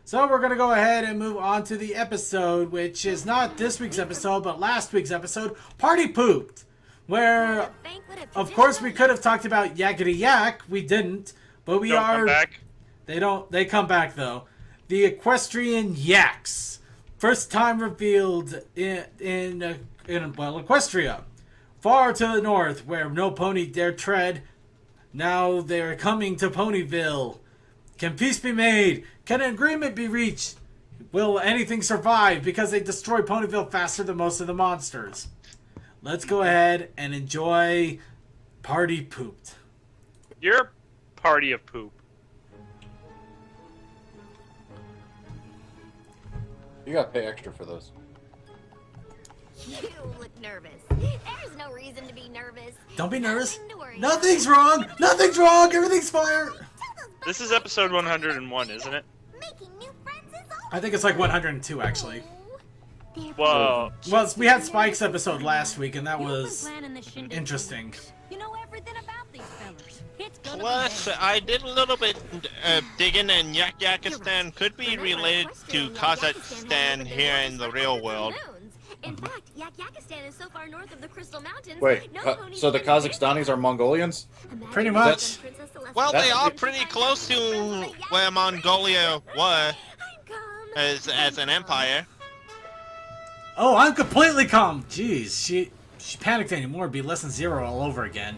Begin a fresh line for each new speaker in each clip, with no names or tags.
So we're going to go ahead and move on to the episode, which is not this week's episode, but last week's episode, Party Pooped. Where, of course, we could have talked about Yakety Yak. We didn't, but we
Come back.
They come back, though. The Equestrian Yaks. First time revealed in Equestria. Far to the north, where no pony dare tread. Now they're coming to Ponyville. Can peace be made? Can an agreement be reached? Will anything survive? Because they destroy Ponyville faster than most of the monsters. Let's go ahead and enjoy Party Pooped.
Your party of poop.
You gotta pay extra for those.
You look nervous. There's no reason to be nervous.
Don't be nervous.
Nothing
Nothing's wrong. Nothing's wrong. Everything's fine.
This is episode 101, isn't it?
Making new friends is all.
I think it's like 102, actually.
Well,
Well, we had Spike's episode last week, and that was interesting.
You know everything about these fellas. It's gonna
Plus,
be
I did a little bit digging, and Yakistan could be related to Kazakhstan here in the real world.
In fact, Yakistan is so far north of the Crystal Mountains.
Wait,
no pony
so the
can get
Kazakhstanis are Mongolians?
Imagine
Pretty
if
much.
Princess Celeste
Well,
was
they
That's-
are pretty close to where Mongolia was
Come.
as an empire.
Oh, I'm completely calm. Jeez, she panicked anymore. It'd be less than 0 all over again.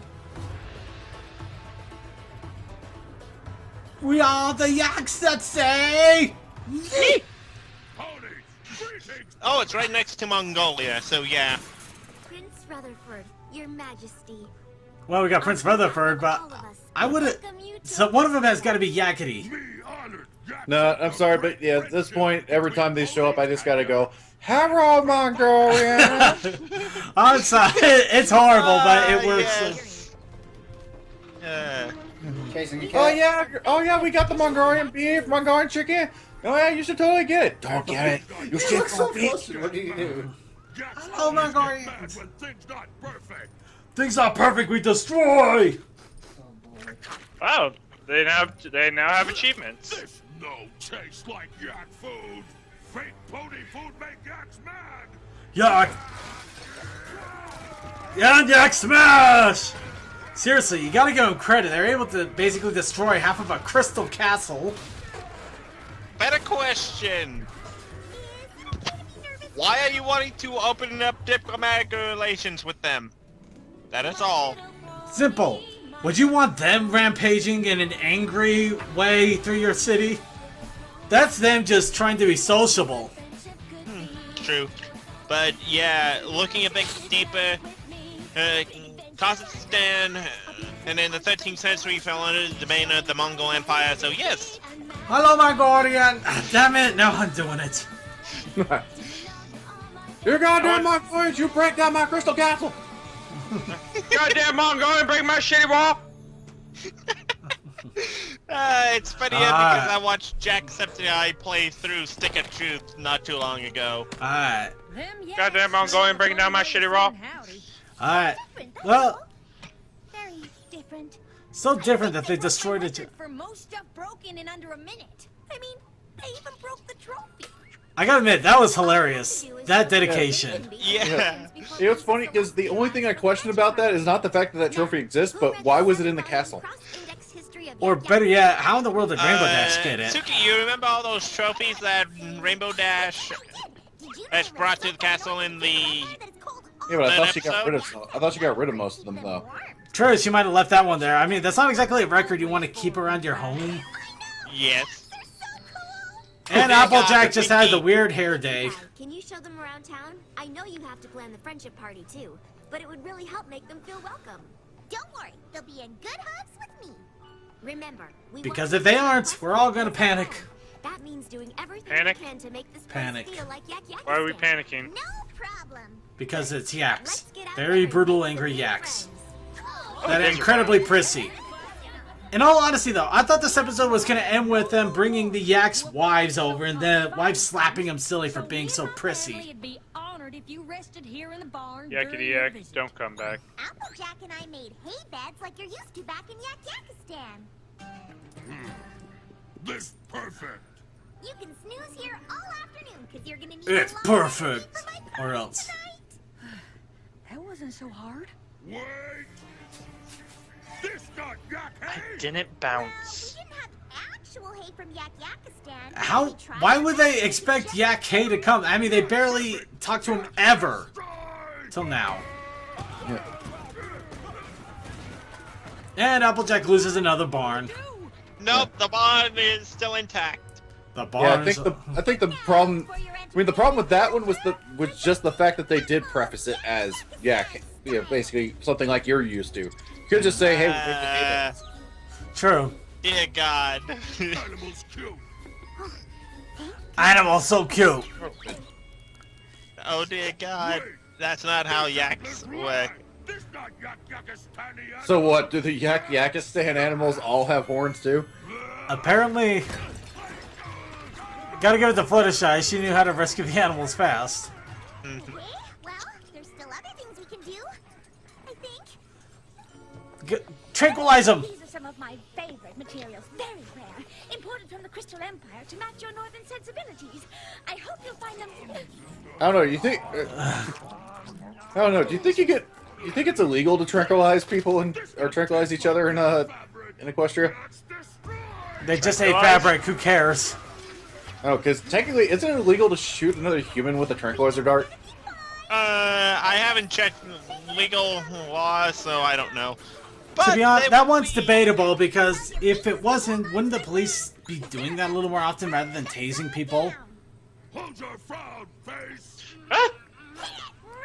We are the yaks that say. Yeet!
Oh, it's right next to Mongolia, so yeah.
Prince Rutherford, Your Majesty.
Well, we got Prince Rutherford, but I would have. So one of them has got to be Yakety.
No, I'm sorry, but yeah, at this point, every time they show up, I just gotta go, "Hello, Mongolia."
I'm sorry, it's horrible, but it works.
Yes.
Chasing a
Oh
cat.
yeah, we got the Mongolian beef, Mongolian chicken. Oh yeah, you should totally get it. Don't get it. You
You
should
look so
totally
close. What do you do?
Oh my God! Things not perfect. We destroy.
Oh boy.
wow, they now have achievements.
This no tastes like yak food. Fake pony food make yaks mad.
Yak. Yak smash. Seriously, you gotta give them credit. They're able to basically destroy half of a crystal castle.
Better question. Why are you wanting to open up diplomatic relations with them? That is all.
Simple. Would you want them rampaging in an angry way through your city? That's them just trying to be sociable.
True. But yeah, looking a bit deeper, Kazakhstan, and in the 13th century fell under the domain of the Mongol Empire, so yes.
Hello, Mongolian. Damn it! Now I'm doing it.
You goddamn Mongolians! You break down my crystal castle.
Goddamn Mongolian, break my shitty wall!
It's funny because I watched Jacksepticeye play through Stick of Truth not too long ago.
Alright.
them yaks.
Goddamn Mongolian breaking down my shitty wall.
Howdy.
Alright. Well,
Very different.
so different that they destroyed it.
Record for most stuff broken in under a minute. I mean, they even broke the trophy.
I gotta admit, that was hilarious. That dedication.
Yeah.
You know what's funny? Because the only thing I question about that is not the fact that that trophy exists, but why was it in the castle?
Or better yet, how in the world did Rainbow Dash get it?
Suki, you remember all those trophies that Rainbow Dash brought to the castle in the...
Yeah, but I thought she got rid of. I thought she got rid of most of them though.
True, she might have left that one there. I mean, that's not exactly a record you want to keep around your home.
Yes.
And
Oh my
Applejack
God,
just had the
Mickey.
weird hair day.
Can you show them around town? I know you have to plan the friendship party too, but it would really help make them feel welcome. Don't worry, they'll be in good hooks with me. Remember, we
Because
want
if they
to
aren't, we're all gonna panic.
That means doing everything
Panic?
we can to make this place
Panic.
feel like Yak
Why are we
Yakistan.
panicking?
No problem.
Because it's yaks.
Let's get out
Very
there
brutal,
and make
angry
some new
yaks.
friends.
That are incredibly prissy. In all honesty, though, I thought this episode was going to end with them bringing the yaks' wives over and the wives slapping them silly for being so prissy.
Family'd be honored if you rested here in the barn
Yakety
during your
yak,
visit.
don't come back.
Applejack and I made hay beds like you're used to back in Yak Yakistan.
This perfect.
You can snooze here all afternoon, because you're gonna need
It's
a lot of
perfect.
sleep for my
Or
party
else.
tonight.
That wasn't so hard.
Wait! This not yak hay!
Didn't
Well,
bounce.
we didn't have actual hay from Yakistan.
How?
We tried
Why
to
would
find
they
it
expect
just
Yak Hay to come? I mean, they barely talked to him ever till now.
Yeah.
And Applejack loses another barn.
Nope, the barn is still intact.
The
Yeah,
barn.
I think the problem. I mean, the problem with that one was just the fact that they did preface it as basically something like you're used to. You could just say, "Hey, we made it."
True.
Dear God.
Animals cute!
Animal so cute.
Oh dear God. That's not how yaks work.
This not Yakistani.
So what? Do the Yakistan animals all have horns too?
Apparently, gotta give it to Fluttershy. She knew how to rescue the animals fast.
Okay, well, there's still other things we can do. I think.
Tranquilize them.
These are some of my favorite materials, very rare, imported from the Crystal Empire to match your northern sensibilities. I hope you'll find them.
I don't know. You think? I don't know. Do you think you think it's illegal to tranquilize people or tranquilize each other in Equestria?
They just ate fabric. Who cares?
Oh, because technically, isn't it illegal to shoot another human with a tranquilizer dart?
I haven't checked legal law, so I don't know. But
To be honest,
they
that
would
one's
be-
debatable because if it wasn't, wouldn't the police be doing that a little more often rather than tasing people?
Hold your frown, face!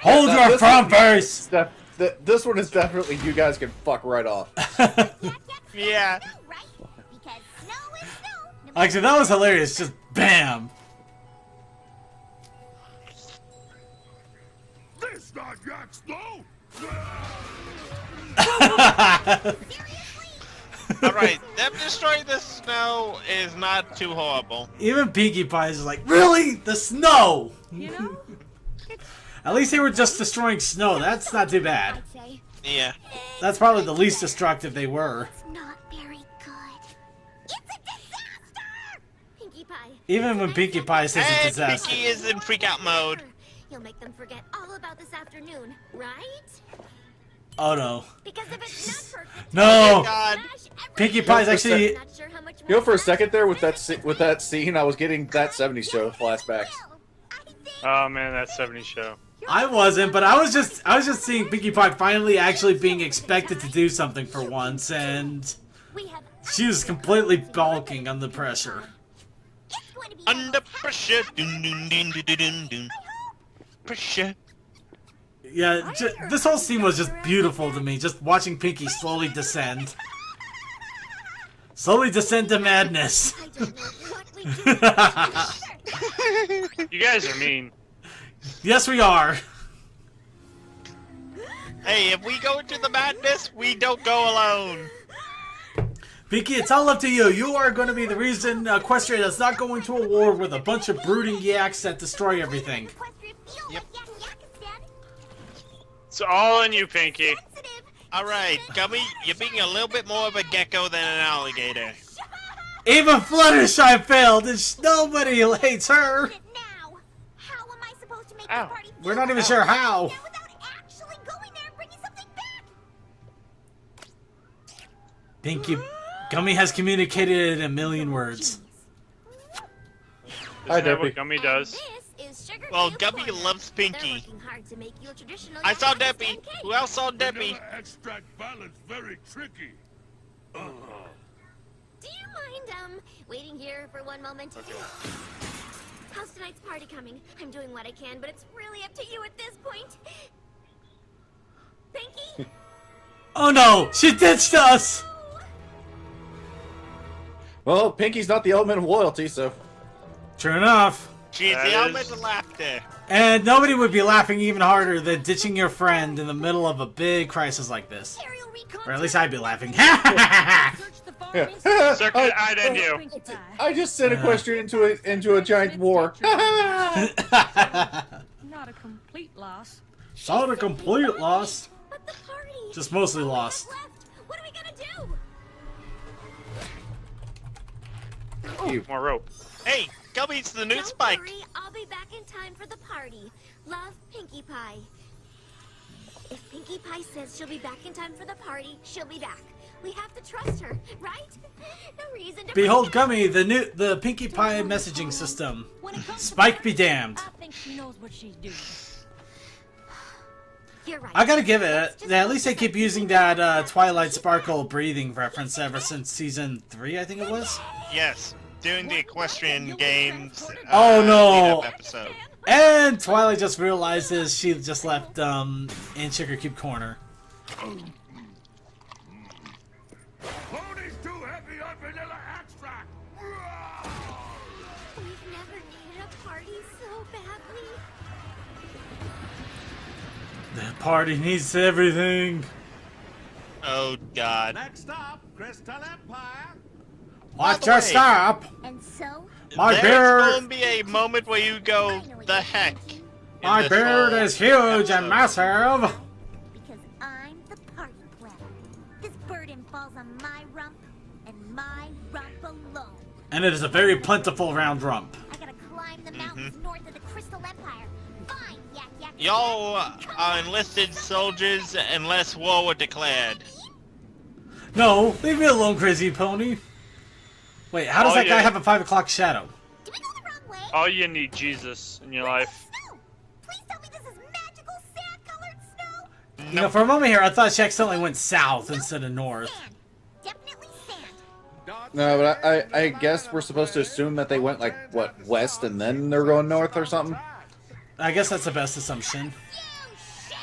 Hold
Yeah,
your
this
front
one-
face!
This one is definitely you guys can fuck right off.
Yeah.
Right? Because snow is snow. No
Actually, that was hilarious. Just bam.
This not yak snow!
Alright, them destroying the snow is not too horrible.
Even Pinkie Pie is like, really? The snow!
You know?
At least they were just destroying snow. That's not too bad.
I'd say.
Yeah.
That's probably the least destructive they were.
It's not very good. It's a disaster! Pinkie Pie.
Even when Pinkie Pie says it's a
And
disaster.
Pinkie is in freak out mode.
You'll make them forget all about this afternoon, right?
Oh no.
Because if it's not perfect,
No!
God.
Pinkie Pie's actually...
not sure how much
You know, for a
more
second there with that scene, I was getting that '70s show flashbacks.
I think
Oh man, that 70s show.
I wasn't, but I was just seeing Pinkie Pie finally actually being expected to do something for once, and
we have
she was completely balking under pressure.
it's going to be
Under
almost
pressure. Dun, dun, dun, dun, dun, dun, dun. Pressure.
Yeah, this whole scene was just beautiful to me, just watching Pinkie slowly descend. Slowly descend to madness.
I don't know what we do.
You guys are mean.
Yes, we are.
Hey, if we go into the madness, we don't go alone.
Pinkie, it's all up to you. You are going to be the reason Equestria does not go into a war with a bunch of brooding yaks that destroy everything.
Yep.
It's all on you, Pinky.
Alright, Gummy, you're being a little bit more of a gecko than an alligator.
Even Fluttershy failed, and nobody hates her.
Now, how am I supposed to make
Ow.
this party feel
We're not even
better
sure how.
without actually going there and bringing something back?
Pinkie, Gummy has communicated in a million words.
Hi,
Isn't that what
Deppy.
Gummy does?
This is Sugar
Well,
Cube
Gummy
Corner.
loves
They're
Pinkie.
working hard to make you a traditional
I saw
Yakistan
Deppy.
cake.
Who else saw Deppy?
Vanilla extract balance very tricky.
Do you mind, waiting here for one moment? How's tonight's party coming? I'm doing what I can, but it's really up to you at this point. Pinkie?
Oh no, she ditched us!
Well, Pinkie's not the element of loyalty, so
True enough.
She's
That
the
is-
element of laughter.
And nobody would be laughing even harder than ditching your friend in the middle of a big crisis like this.
Aerial recon
Or at least I'd be laughing. Ha ha ha
Search the farm
yeah.
inside
Circuit, I'd end you.
Pinkie Pie.
I just sent Equestria into a giant war.
ha!
Not a complete loss.
Not a complete loss.
But the party.
Just mostly
All we have
lost.
left. What are we gonna do?
More rope.
Hey, Gumby's the new
Don't
Spike.
worry, I'll be back in time for the party. Love, Pinkie Pie. If Pinkie Pie says she'll be back in time for the party, she'll be back. We have to trust her, right? No reason to
Behold Gummy, the Pinkie Pie messaging system. Spike be damned.
I think she knows what she's doing.
You're right.
I gotta give it. At least they keep using that Twilight Sparkle breathing reference ever since season 3, I think it was.
Yes, doing the equestrian games.
Oh, no.
lead-up episode.
And Twilight just realizes she just left in Sugar Cube Corner.
Pony's too heavy on vanilla extract.
We've never needed a party so badly.
The party needs everything.
Oh God.
Next up, Crystal Empire.
Watch
the
your
way-
stop.
And so,
My
There's
beard,
going to be a moment where you go, the heck. in
my
this
beard
whole
is huge and
episode.
massive.
because I'm the party planner. This burden falls on my rump and my rump alone.
And it is a very plentiful round rump.
I gotta climb the mountains north of the Crystal Empire. Fine, yak yak.
Y'all are enlisted soldiers unless war were declared.
No, leave me alone, Crazy Pony. Wait, how does
Oh,
that guy
yeah.
have a 5 o'clock shadow?
Did we go the wrong way?
All you need Jesus in your life.
Snow! Please tell me this is magical sand-colored snow.
You know, for a moment here, I thought she accidentally went south instead of north.
Sand. Definitely sand.
No, but I guess we're supposed to assume that they went like what west and then they're going north or something.
I guess that's the best assumption.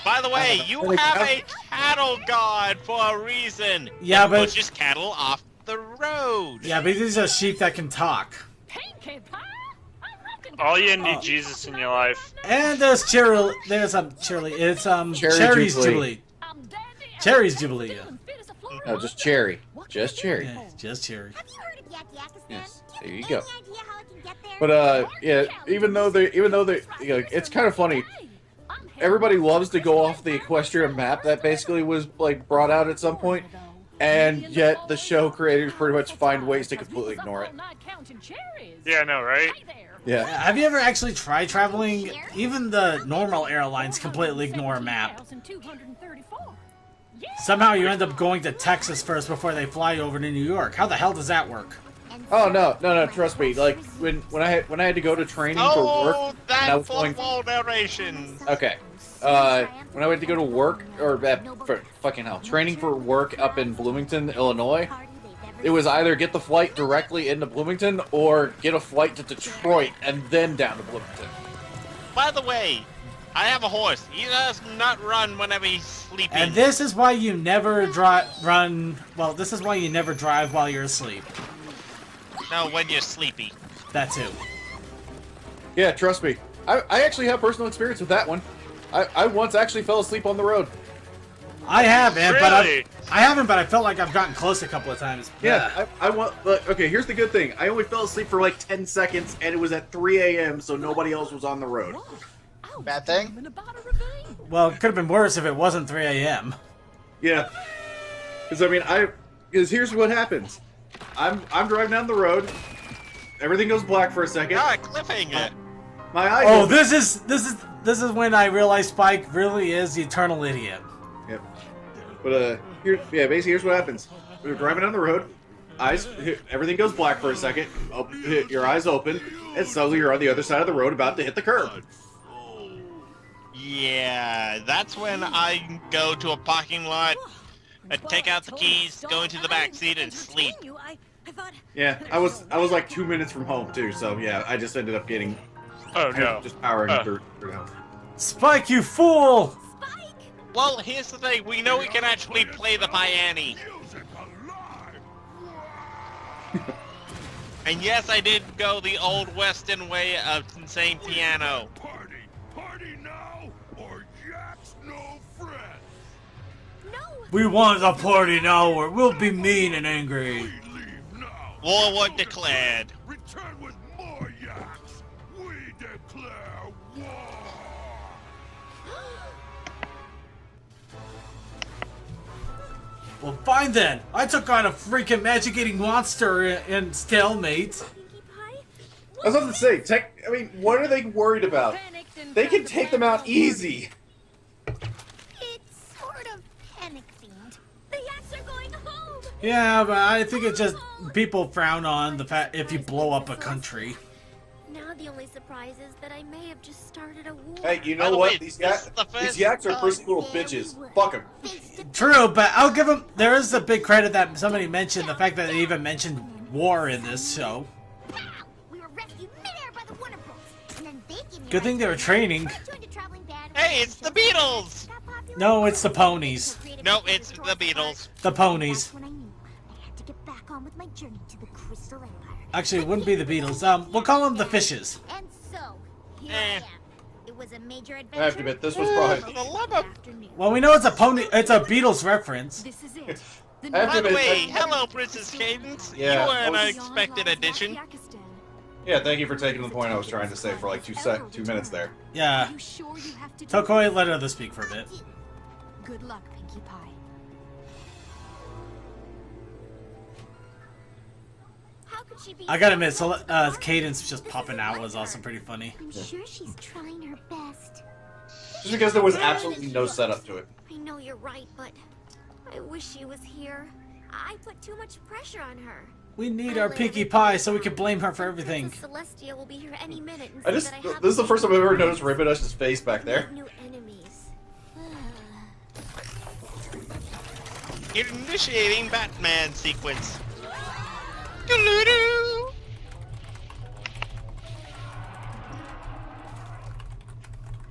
By the way, you have a cattle guard for a reason.
Yeah,
It
but-
pushes cattle off the road.
Yeah, but these are sheep that can talk.
Pinkie Pie? I reckon
All you need Jesus in your life.
And there's Cheryl. There's Cheerly. It's Cherry's
Jubilee.
Jubilee.
I'm dandy and
Cherry's
I'm
Jubilee.
feeling fit as a Florida
No, just cherry, just cherry.
Yeah, just Cherry.
Have you heard of Yak Yakistan?
Yes,
Do
there you
have
go.
any idea how I can get there?
But yeah, even though they, you know, it's kind of funny. Everybody loves to go off the equestrian map that basically was like brought out at some point, and yet the show creators pretty much find ways to completely ignore it.
Yeah, I know, right?
Yeah.
Have you ever actually tried traveling? Even the normal airlines completely ignore a map. Somehow you end up going to Texas first before they fly over to New York. How the hell does that work?
Oh no! Trust me. Like when I had to go to training for work,
Oh,
and
that
I was going.
football narrations.
Okay. When I went to go to work, or for fucking hell, training for work up in Bloomington, Illinois, it was either get the flight directly into Bloomington or get a flight to Detroit and then down to Bloomington.
By the way, I have a horse. He does not run whenever he's sleeping.
And this is why you never run. Well, this is why you never drive while you're asleep.
No, when you're sleepy.
That too.
Yeah, trust me. I actually have personal experience with that one. I once actually fell asleep on the road.
I haven't,
Really?
but I haven't, but I felt like I've gotten close a couple of times.
Yeah, I want. Look, okay, here's the good thing. I only fell asleep for like 10 seconds, and it was at 3 a.m., so nobody else was on the road.
Bad thing?
Well, it could have been worse if it wasn't 3 a.m.
Yeah, because I mean, because here's what happens. I'm driving down the road. Everything goes black for a second.
Ah, cliffhanger.
My eyes.
Oh,
open.
this is when I realized Spike really is the eternal idiot.
Yep. But basically, here's what happens. We're driving down the road. Everything goes black for a second. Your eyes open, and suddenly you're on the other side of the road, about to hit the curb.
Yeah, that's when I go to a parking lot, take out the keys, go into the back seat, and sleep.
Yeah, I was like 2 minutes from home too, so yeah, I just ended up getting
Oh no.
just powering through now.
Spike, you fool!
Well, here's the thing. We know we can actually play the piano.
Music alive.
And yes, I did go the old Western way of insane piano.
Party now, or Jack's no friend.
We want a party now, or we'll be mean and angry.
We leave now.
War was declared.
Return with more yaks. We declare war.
Well, fine then. I took on a freaking magic-eating monster in Stalemate.
Pinkie Pie,
I was about to say, I mean, what are they worried about? They can take them out easy.
It's sort of panic themed. The yaks are going home.
Yeah, but I think it's just people frown on the fact if you blow up a country.
Now the only surprise is that I may have just started a war.
Hey, you
By
know
the
what?
way,
These
this is the
yaks are
first
prissy little bitches. Fuck them.
True, but I'll give them. There is a big credit that somebody mentioned the fact that they even mentioned war in this show.
We were rescued midair by the Wonder Bros, and then they gave me
Good thing they were training.
Hey, it's the Beatles!
No, it's the ponies.
No, it's the Beatles.
The ponies.
That's when I knew I had to get back on with my journey to the Crystal Empire.
Actually, it wouldn't be the Beatles. We'll call them the Fishes.
And so, here
Eh.
I am. It was a major adventure.
I have to admit, this was probably.
The love of...
Well, we know it's a pony. It's a Beatles reference.
This is it.
I have to
By the
admit,
way, hello, Princess Cadence.
Yeah,
You were an
I was-
unexpected addition.
yeah, thank you for taking the point I was trying to say for like 2 minutes there.
Yeah.
You sure you have to do
Tokoi, let others speak for a bit.
Good luck, Pinkie Pie.
How could she be
I gotta
so
admit, so
smart?
Cadence just popping out was also pretty funny.
I'm sure she's trying her best.
Just because there was absolutely no setup to it.
I know you're right, but I wish she was here. I put too much pressure on her.
We need our Pinkie Pie so we can blame her for everything.
Princess Celestia will be here any minute. And
I
say
just.
that I have
This is the
to
first time I've ever
take
noticed Rapidush's face back there.
new enemies.
Initiating Batman sequence. Doo-doo-doo.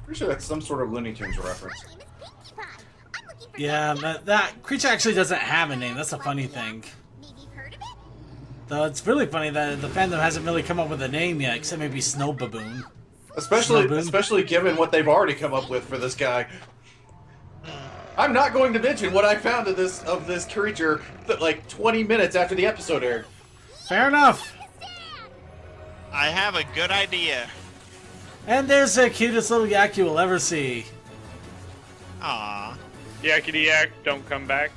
Pretty sure that's some sort of Looney Tunes reference.
My name is Pinkie Pie. I'm looking for
Yeah, that creature actually doesn't have a name. That's a funny thing.
Maybe you've heard of it?
Though it's really funny that the fandom hasn't really come up with a name yet, except maybe Snow Baboon.
Especially given what they've already come up with for this guy. I'm not going to mention what I found of this creature like 20 minutes after the episode aired.
Fair enough.
I have a good idea.
And there's the cutest little yak you will ever see.
Aww.
Yakety yak, don't come back.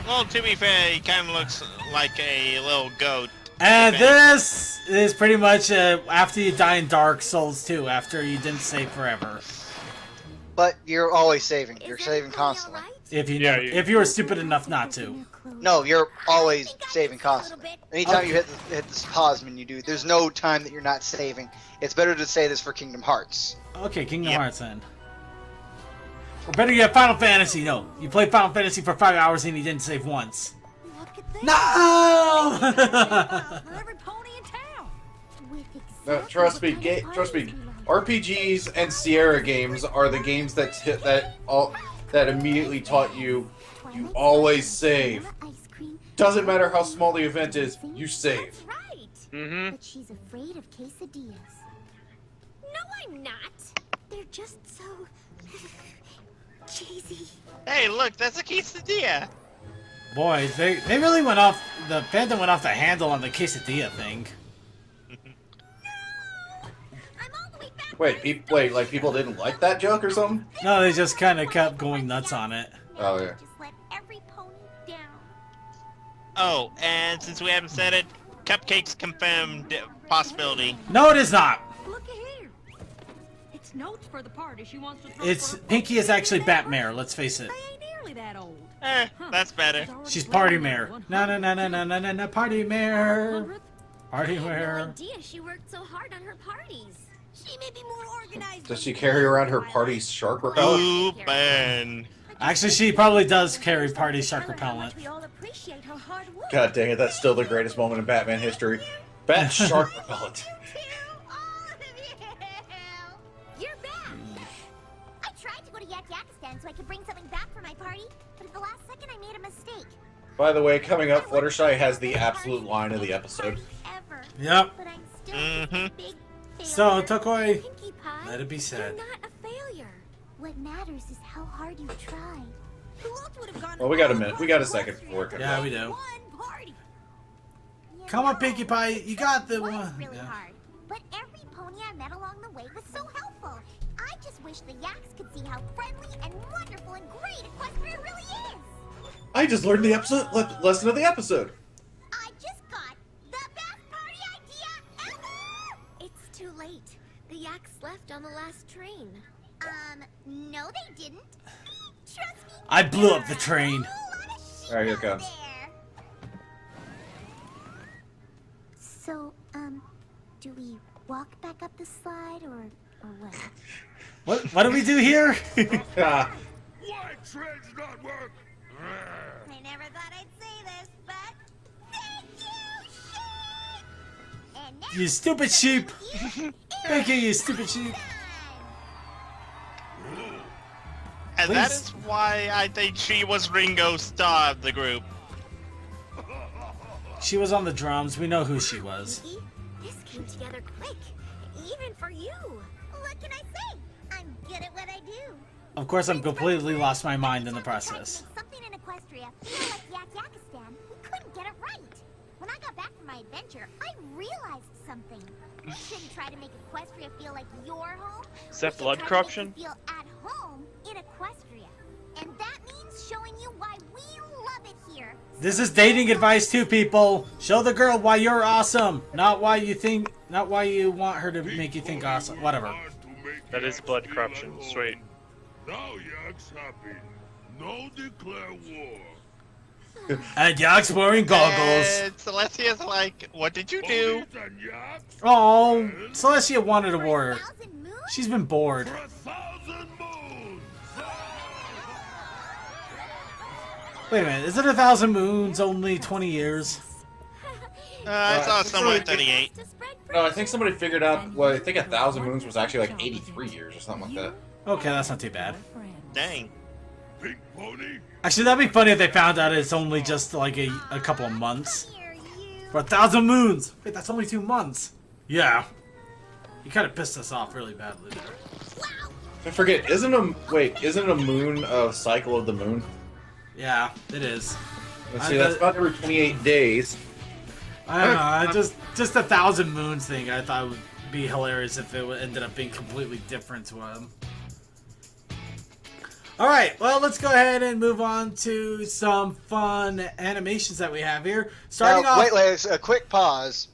Well, to be fair, he kind of looks like a little goat.
And this is pretty much after you die in Dark Souls 2, after you didn't save forever.
But you're always saving. You're
Is
saving
everybody
constantly.
all right?
If you
Yeah,
if you were stupid enough not to.
No, you're always
I think I
saving
missed a little
constantly.
bit.
Anytime you hit this pause menu, dude, there's no time that you're not saving. It's better to say this for Kingdom Hearts.
Okay, Kingdom
Yep.
Hearts then. Or better yet, Final Fantasy. No, you played Final Fantasy for 5 hours and you didn't save once.
Look at this.
No!
For every pony in town.
With
No,
exactly
trust me,
what kind of
trust me.
parties we like.
RPGs and Sierra games are the games that immediately taught you always save.
Ice cream.
Doesn't matter how small the event is, you save.
That's right.
Mm-hmm.
But she's afraid of quesadillas. No, I'm not. They're just so cheesy.
Hey, look, that's a quesadilla.
Boy, they really went off. The fandom went off the handle on the quesadilla thing.
I'm all the way back.
Wait, like people didn't like that joke or something?
No, they just kind of kept going nuts on it.
Oh, yeah.
Just let every pony down.
Oh, and since we haven't said it, cupcakes confirmed possibility.
No, it is not.
Look here. It's notes for the party she wants to throw
It's
for her
Pinkie is actually
birthday.
Batmare. Let's face it.
They ain't nearly that old.
That's better.
She's Party Mare. No, no, no, no, no, no, no, no, Party Mare. Party
No
Mare.
idea she worked so hard on her parties. She may be more organized.
Does she carry around her party's shark repellent?
Ooh, Ben.
Actually, she probably does carry Party Shark Repellent.
We all appreciate her hard work.
God dang it, that's still the greatest moment in Batman history. Bat shark repellent.
You're back. I tried to go to Yakistan so I could bring something back for my party, but at the last second I made a mistake.
By the way, coming up, Fluttershy has the absolute line of the episode.
Ever.
Yep.
But I'm still just a big
So,
failure.
Tokoi,
Pinkie Pie,
let it be said.
you're not a failure. What matters is how hard you tried.
Who else would have gone
Well, we got a minute. We got a second before it comes
Yeah,
out.
we do.
one party?
Come on, Pinkie Pie, you got the
It was
one.
really
Yeah.
hard, but every pony I met along the way was so helpful. I just wish the yaks could see how friendly and wonderful and great Equestria really is.
I just learned the lesson of the episode.
I just got the best party idea ever! It's too late. The yaks left on the last train. No they didn't. Trust me.
I blew up the train.
Alright, here it comes.
So, do we walk back up the slide or what?
What do we do here?
Ah,
Why trains not work?
I never thought I'd say this, but thank you, sheep! And now
You stupid sheep. Thank you, you stupid sheep.
And that
Please.
is why I think she was Ringo's star of the group.
She was on the drums. We know who she was.
Pinky, this came together quick, even for you. What can I say? I'm good at what I do.
Of course, I'm completely lost my mind in the process.
Something in Equestria feel like Yakistan. We couldn't get it right. When I got back from my adventure, I realized something. We shouldn't try to make Equestria feel like your home.
Is that
We should
blood
try to make
corruption?
you feel at home in Equestria. And that means showing you why we love it here.
This is dating advice too, people. Show the girl why you're awesome, not why you want her to make you think awesome. Whatever.
That is blood corruption. Sweet.
Now Yak's happy. No declare war.
And Yak's wearing goggles.
And Celestia's like, what did you do?
Ponies and yaks
Oh, Celestia wanted a war.
1,000 moons?
She's been bored.
for 1,000 moons.
Wait a minute, is it 1,000 moons only 20 years?
I saw somewhere 38.
To spread
no, I think somebody figured out. Well, I think 1,000 moons was actually like 83 years or something like that.
Okay, that's not too bad.
Dang.
Pink pony.
Actually, that'd be funny if they found out it's only just like a couple of months.
here, you.
For 1,000 moons! Wait, that's only 2 months. Yeah. You kind of pissed us off really badly there.
I forget. Isn't a moon a cycle of the moon?
Yeah, it is.
Let's see, that's about every 28 days.
I don't know. I just 1,000 moons thing. I thought would be hilarious if it ended up being completely different to him. All right. Well, let's go ahead and move on to some fun animations that we have here. Starting
Now,
off.
wait, ladies, a quick pause.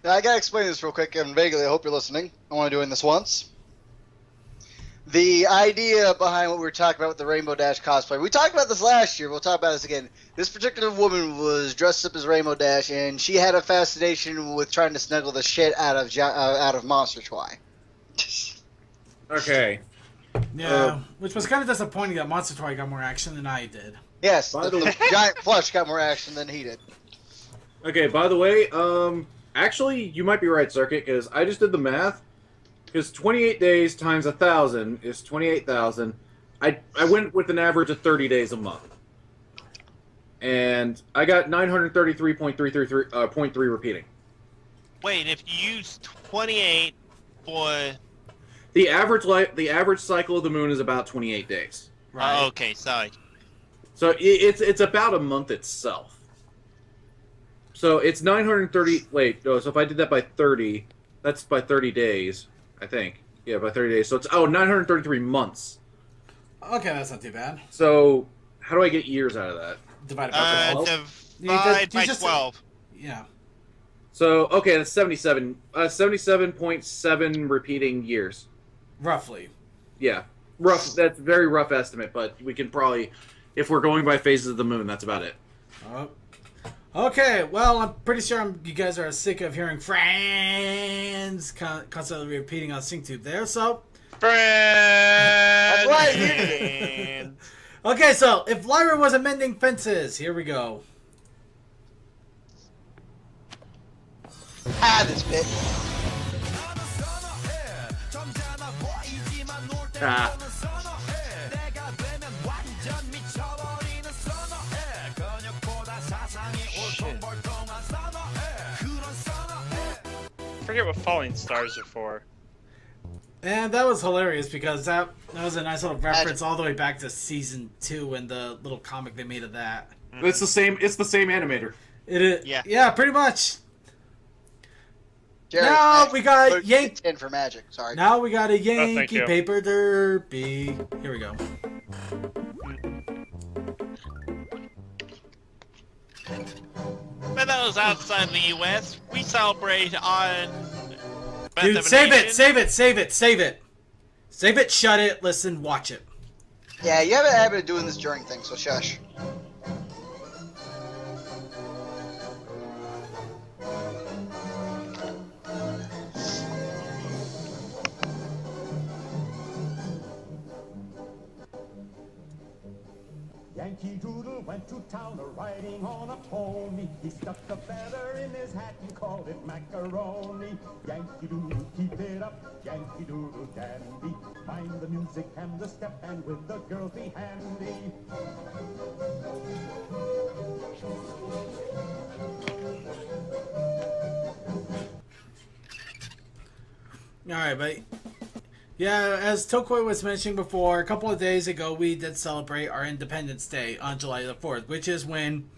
Now, I gotta explain this real quick and vaguely. I hope you're listening. I want to do this once. The idea behind what we were talking about with the Rainbow Dash cosplay. We talked about this last year. We'll talk about this again. This particular woman was dressed up as Rainbow Dash, and she had a fascination with trying to snuggle the shit out of Monster Twy.
Okay.
Yeah, which was kind of disappointing that Monster Toy got more action than I did.
Yes,
By
the
the way-
giant plush got more action than he did.
Okay, by the way, actually, you might be right, Circuit, because I just did the math. Because 28 days times 1,000 is 28,000. I went with an average of 30 days a month. And I got 933.333.3 repeating.
Wait, if you use 28 for...
The average cycle of the moon is about 28 days.
Right.
Oh, okay, sorry.
So it's about a month itself. So it's 930. Wait, no. So if I did that by 30, that's by 30 days, I think. Yeah, by 30 days. So it's 933 months.
Okay, that's not too bad.
So how do I get years out of that?
Divided by 12.
Divide by
just-
12.
Yeah.
So okay, that's 77. 77.7 repeating years.
Roughly.
Yeah, rough. That's a very rough estimate, but we can probably, if we're going by phases of the moon, that's about it.
Oh. Okay, well, I'm pretty sure you guys are sick of hearing friends constantly repeating on SyncTube there, so...
Friends!
That's right,
Okay, so, if Lyra was mending fences, here we go.
This bit.
Ah.
Forget what falling stars are for.
And that was hilarious because that was a nice little reference all the way back to season 2 and the little comic they made of that.
It's the same. It's the same animator.
It is.
Yeah.
Yeah, pretty much.
Jared,
Now
magic.
we got
Put
Yank-
10 for magic. Sorry.
Now we got a
thank
Yankee
you.
Paper Derby. Here we go.
those outside the U.S., we celebrate on... Birth
Dude,
of a
save it,
Nation.
save it, save it, save it. Save it, shut it, listen, watch it.
Yeah, you have a habit of doing this during things, so shush.
Yankee Doodle went to town riding on a pony. He stuck a feather in his hat and called it macaroni. Yankee Doodle, keep it up, Yankee Doodle dandy. Mind the music and the step, and with the girls be handy.
Alright, but yeah, as Tokoi was mentioning before, a couple of days ago we did celebrate our Independence Day on July the 4th, which is when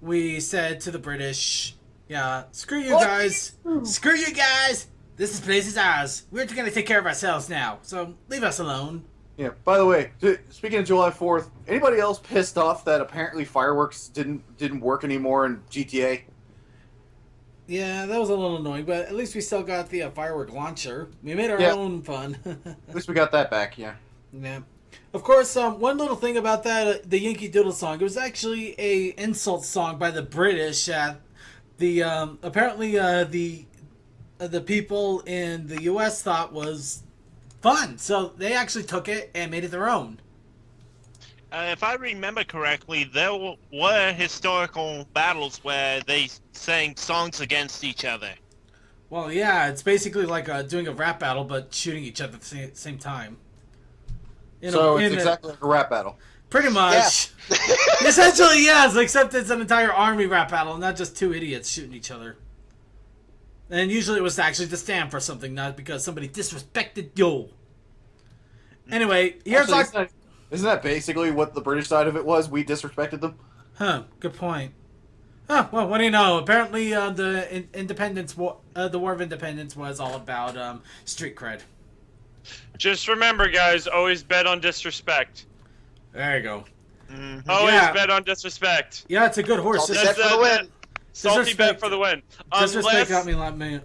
we said to the British, yeah, screw you guys, screw you guys, this place is ours, we're gonna take care of ourselves now, so leave us alone.
Yeah, by the way, speaking of July 4th, anybody else pissed off that apparently fireworks didn't work anymore in GTA?
Yeah, that was a little annoying, but at least we still got the firework launcher. We made our own fun.
At least we got that back, yeah.
Yeah. Of course, one little thing about that, the Yankee Doodle song, it was actually a insult song by the British. Apparently the people in the U.S. thought was fun, so they actually took it and made it their own.
If I remember correctly, there were historical battles where they sang songs against each other.
Well, yeah, it's basically like doing a rap battle, but shooting each other at the same time.
So it's exactly like a rap battle.
Pretty much. Yeah. Essentially, yes, except it's an entire army rap battle, not just two idiots shooting each other. And usually it was actually to stand for something, not because somebody disrespected you. Anyway, here's
Actually, isn't that basically what the British side of it was? We disrespected them?
Huh, good point. Huh, well, what do you know? Apparently the Independence War, the War of Independence was all about street cred.
Just remember, guys, always bet on disrespect.
There you go.
Mm-hmm. Always bet on disrespect.
Yeah, it's a good horse.
Salty bet for the win.
Salty bet for the win.
Disrespect got me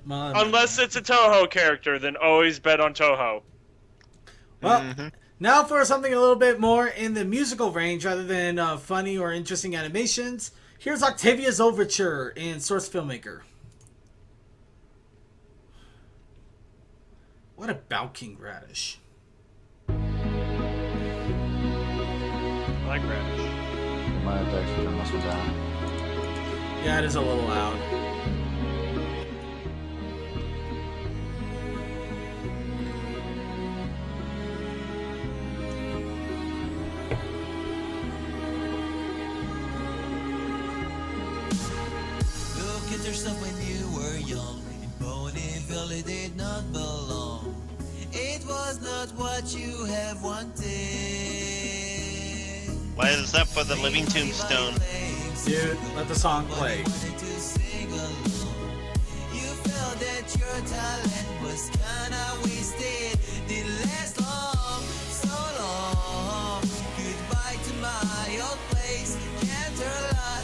unless it's a Toho character, then always bet on Toho.
Well, now for something a little bit more in the musical range rather than funny or interesting animations. Here's Octavia's Overture in Source Filmmaker. What about King Radish?
I like Radish.
Might have to actually turn this one down.
Yeah, it is a little loud.
Look at yourself when you were young. In Ponyville it did not belong. It was not what you have wanted.
Why is up for the living tombstone?
Dude, let the song play.
You felt that your talent was kinda wasted. Didn't last long, so long. Goodbye to my old place. Can't turn luck.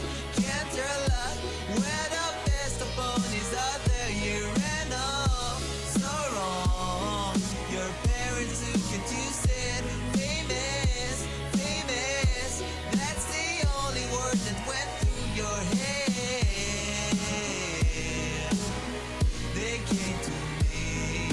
Where the best of ponies out there, you ran off. So wrong. Your parents took you to said famous. That's the only word that went through your head. They came to me.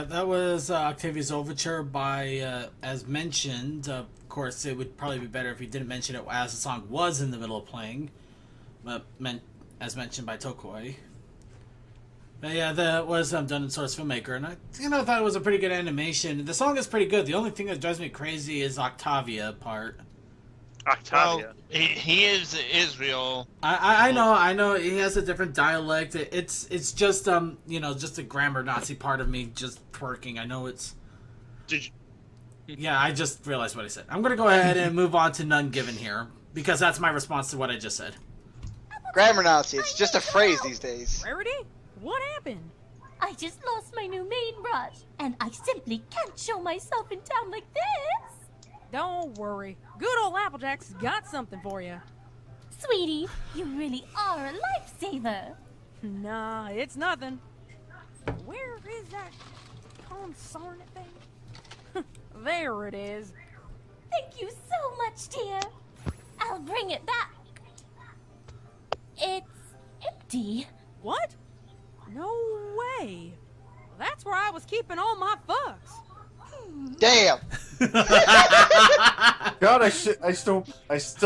Yeah, that was Octavia's Overture by, as mentioned. Of course, it would probably be better if you didn't mention it as the song was in the middle of playing. But as mentioned by Tokoi. But yeah, that was done in Source Filmmaker, and I thought it was a pretty good animation. The song is pretty good. The only thing that drives me crazy is Octavia part.
Octavia.
Well, he is Israel.
I know. He has a different dialect. It's just just a grammar Nazi part of me just twerking. I know it's.
Did you...
Yeah, I just realized what I said. I'm gonna go ahead and move on to none given here because that's my response to what I just said.
Grammar Nazi. It's just a phrase these days.
Rarity? What happened?
I just lost my new main brush, and I simply can't show myself in town like this.
Don't worry. Good old Applejack's got something for you.
Sweetie, you really are a lifesaver.
Nah, it's nothing. Where is that consarnate thing? There it is.
Thank you so much, dear. I'll bring it back. It's empty.
What? No way. That's where I was keeping all my fucks.
Damn.
God, I still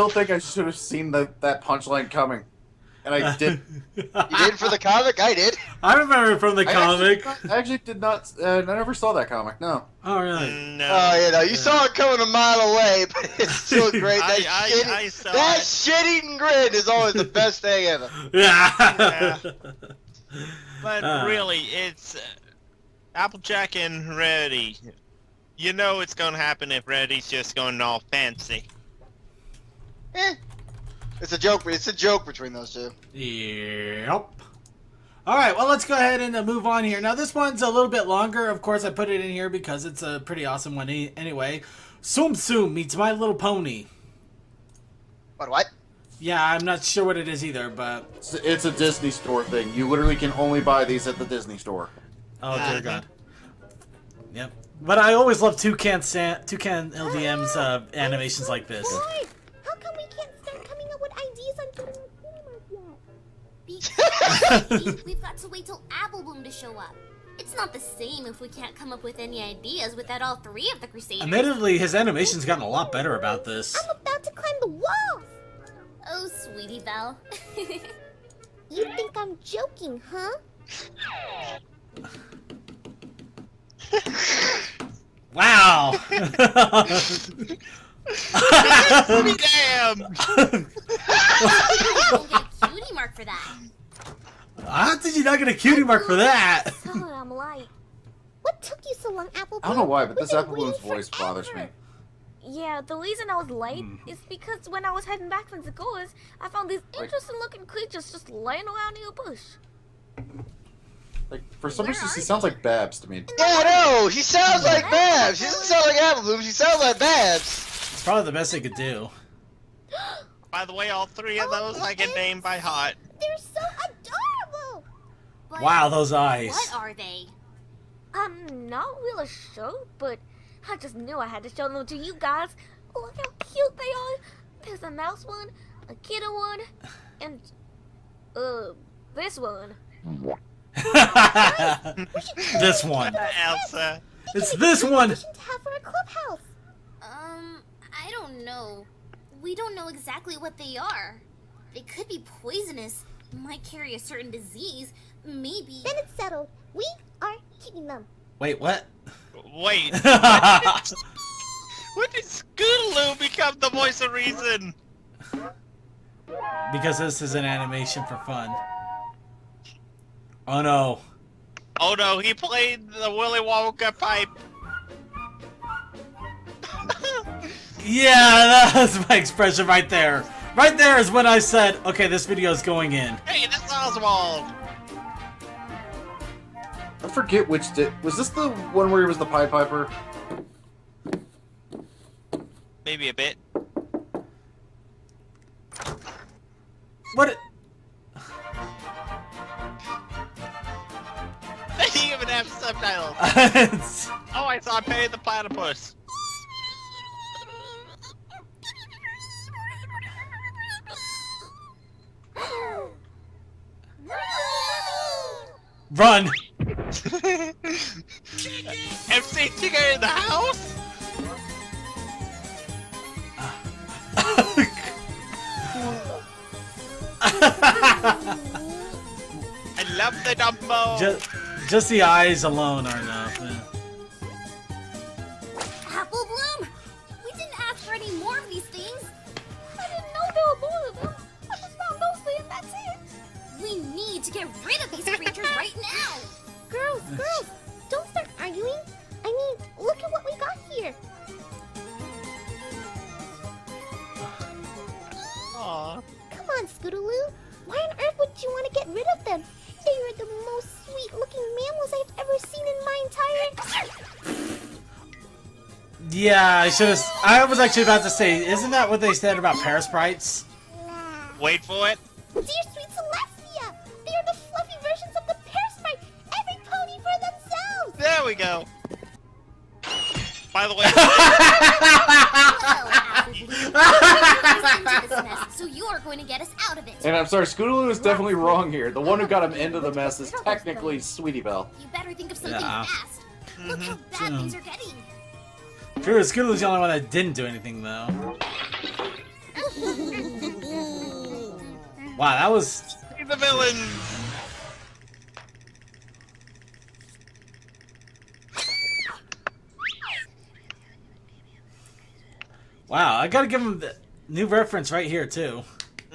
think I should have seen that punchline coming, and I did.
You did for the comic? I did.
I remember from the comic.
I actually did not. I never saw that comic. No.
Oh really?
No.
Oh, you saw it coming a mile away, but it's still great.
I saw
that
it.
shit-eating grin is always the best thing ever.
Yeah.
But really, it's Applejack and Rarity. You know it's gonna happen if Rarity's just going all fancy.
It's a joke. It's a joke between those two.
Yep. All right, well, let's go ahead and move on here. Now, this one's a little bit longer. Of course, I put it in here because it's a pretty awesome one anyway. Tsum Tsum meets My Little Pony.
What?
Yeah, I'm not sure what it is either, but...
It's a Disney store thing. You literally can only buy these at the Disney store.
Oh, dear God. Yep. But I always love Toucan LDM's animations like this.
What? How come we can't start coming up with ideas on getting a cinema yet? We've got to wait till Apple Bloom to show up. It's not the same if we can't come up with any ideas without all three of the Crusaders.
Admittedly, his animation's gotten a lot better about this.
I'm about to climb the walls! Oh, sweetie Belle. You think I'm joking, huh?
Wow!
Damn!
Don't get a cutie mark for that.
How did you not get a cutie mark for that?
I'm light. What took you so long, Apple Bloom?
I don't know why, but this
We've been
Apple Bloom's
waiting
voice
forever.
bothers me.
Yeah, the reason I was late is because when I was heading back from Zagora's, I found these interesting looking creatures just laying around in a bush.
Like, for some reason, he sounds like Babs to me.
Yeah, I know. She sounds like Babs. She doesn't sound like Apple Bloom. She sounds like Babs.
It's probably the best they could do.
By the way, all three of those I get named by heart.
They're so adorable. But
Wow, those eyes.
what are they?
I'm not really sure, but I just knew I had to show them to you guys. Look how cute they are. There's a mouse one, a kitten one, and this one.
This one.
Elsa.
It's this one.
To have for a clubhouse. I don't know. We don't know exactly what they are. They could be poisonous, might carry a certain disease, maybe. Then it's settled. We are keeping them.
Wait, what?
Wait. When did Scootaloo become the voice of reason?
Because this is an animation for fun. Oh no.
Oh no, he played the Willy Wonka pipe.
Yeah, that's my expression right there. Right there is when I said, okay, this video is going in.
Hey, this is Oswald.
I forget which was this the one where he was the Pied Piper?
Maybe a bit.
What?
They even have subtitles. Oh, I saw Penny the Platypus.
Run!
MC Chicken in the house? I love the Dumbo.
Just the eyes alone are enough. Yeah.
Apple Bloom! We didn't ask for any more of these things.
I didn't know there were more of them. I just found those three and that's it.
We need to get rid of these creatures right now.
Girls, don't start arguing. I mean, look at what we got here.
Aww.
Come on, Scootaloo. Why on earth would you want to get rid of them? They are the most sweet-looking mammals I've ever seen in my entire...
Yeah, I was actually about to say, isn't that what they said about parasprites?
Wait for it.
Dear sweet Celestia, they are the fluffy versions of the parasprite. Every pony for themselves.
There we go. By the way,
So you are going to get us out of it.
And I'm sorry, Scootaloo is definitely wrong here. The one who got him into the mess is technically Sweetie Belle.
You better think of something fast. Look how bad things are getting.
True, Scootaloo's the only one that didn't do anything though. Wow, that was...
he's the villain.
Wow, I gotta give him the new reference right here too.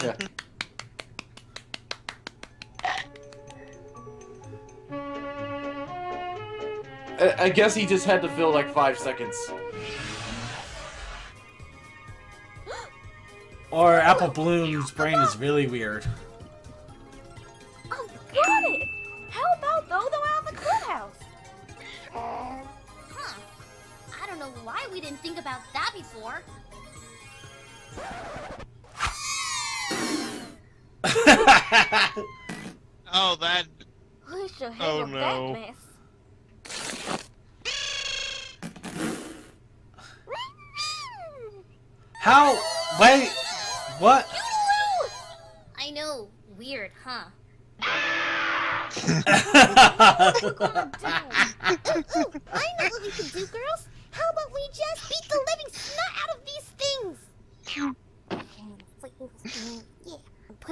Yeah. I guess he just had to fill like 5 seconds.
Or Apple Bloom's brain is really weird.
Oh, got it. How about those around the clubhouse?
Huh. I don't know why we didn't think about that before.
Oh, that.
We should
Oh,
handle
no.
that mess.
How? Wait, what?
I know. Weird, huh?
I know what we can do, girls. How about we just beat the living snot out of these things?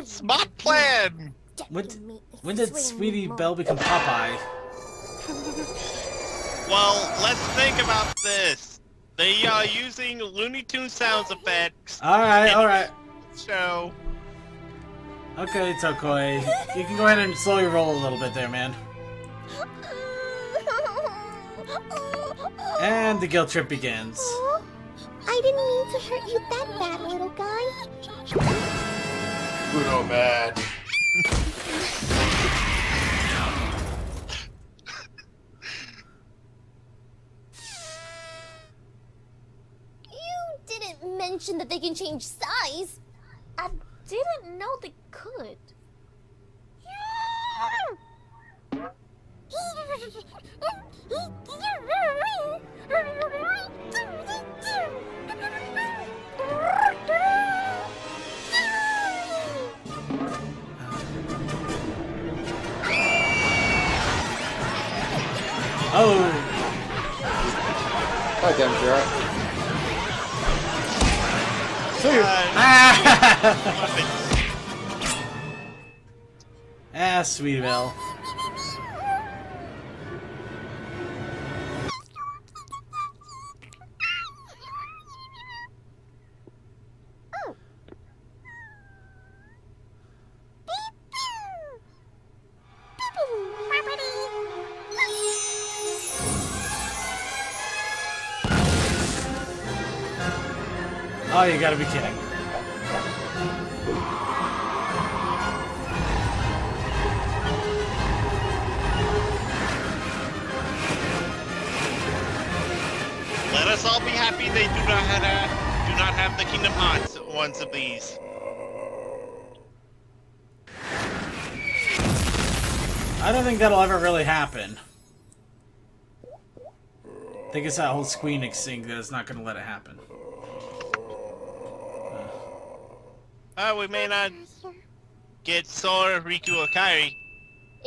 Smart plan.
When did Sweetie Belle become Popeye?
Well, let's think about this. They are using Looney Tunes sound effects.
Alright.
So.
Okay, Tokoi. You can go ahead and slowly roll a little bit there, man. And the guilt trip begins.
I didn't mean to hurt you that bad, little guy.
Bruno mad.
You didn't mention that they can change size.
I didn't know they could.
Oh!
Hi, damn Jarrett.
Sweetie Belle. Oh, you gotta be kidding.
Let us all be happy they do not have the Kingdom Hearts ones of these.
I don't think that'll ever really happen. I think it's that whole Squeenix thing that's not gonna let it happen.
We may not get Sora, Riku, or Kairi.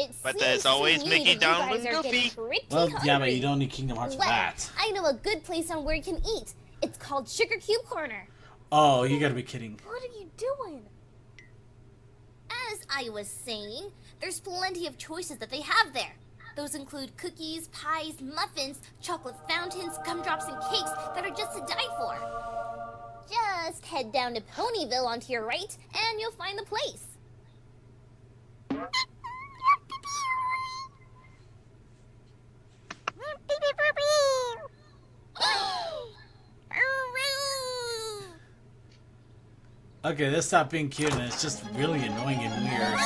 It
But
seems
there's
to
always
me
Mickey,
that you
Donald,
guys
and
are getting
Goofy.
pretty
Well, yeah, but
hungry.
you don't need Kingdom Hearts for
Well,
that.
I know a good place on where you can eat. It's called Sugar Cube Corner.
Oh, you gotta be kidding.
What are you doing?
As I was saying, there's plenty of choices that they have there. Those include cookies, pies, muffins, chocolate fountains, gumdrops, and cakes that are just to die for. Just head down to Ponyville onto your right, and you'll find the place.
Okay, this stopped being cute and it's just really annoying and weird.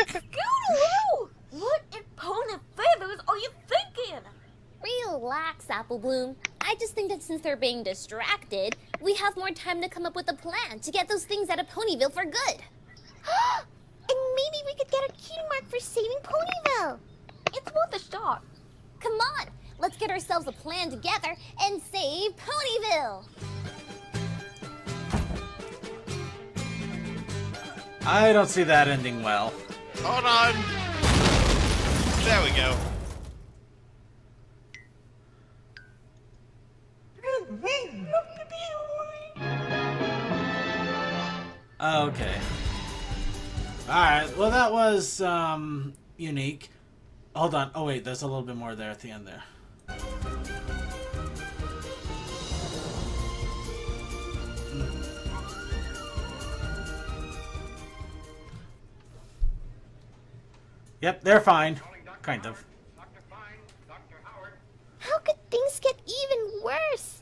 Scootaloo! What in pony feathers are you thinking?
Relax, Apple Bloom. I just think that since they're being distracted, we have more time to come up with a plan to get those things out of Ponyville for good. And maybe we could get a cutie mark for saving Ponyville.
It's worth a shot.
Come on, let's get ourselves a plan together and save Ponyville.
I don't see that ending well.
Hold on. There we go.
Okay. Alright, well that was, unique. Hold on. Oh wait, there's a little bit more there at the end there. Yep, they're fine. Kind of.
How could things get even worse?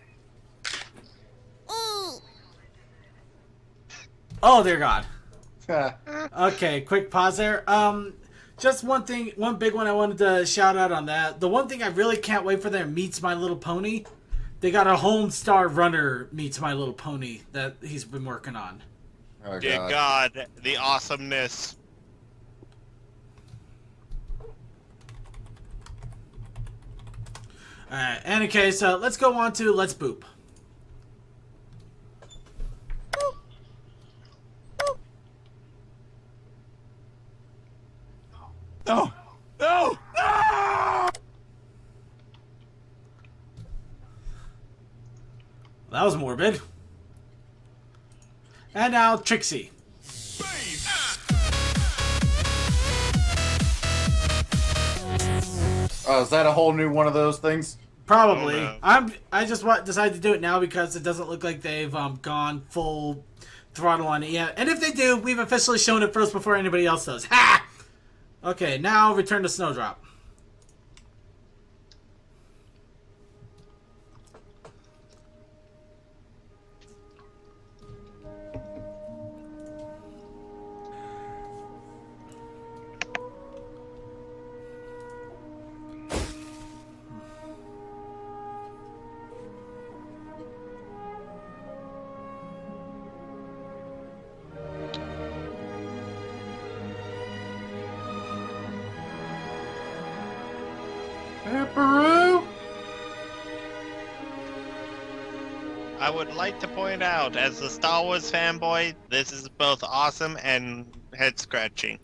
Ooh.
Oh, dear God. Okay, quick pause there. Just one thing, one big one I wanted to shout out on that. The one thing I really can't wait for their Meets My Little Pony. They got a Homestar Runner Meets My Little Pony that he's been working on.
Oh,
Dear God, the awesomeness.
Alright, any case, let's go on to Let's Boop.
No! No! No!
That was morbid. And now, Trixie.
Oh, is that a whole new one of those things?
Probably.
Oh, no.
I just decided to do it now because it doesn't look like they've gone full throttle on it yet. And if they do, we've officially shown it first before anybody else does. Ha! Okay, now return to Snowdrop.
Peru?
I would like to point out, as a Star Wars fanboy, this is both awesome and head-scratching.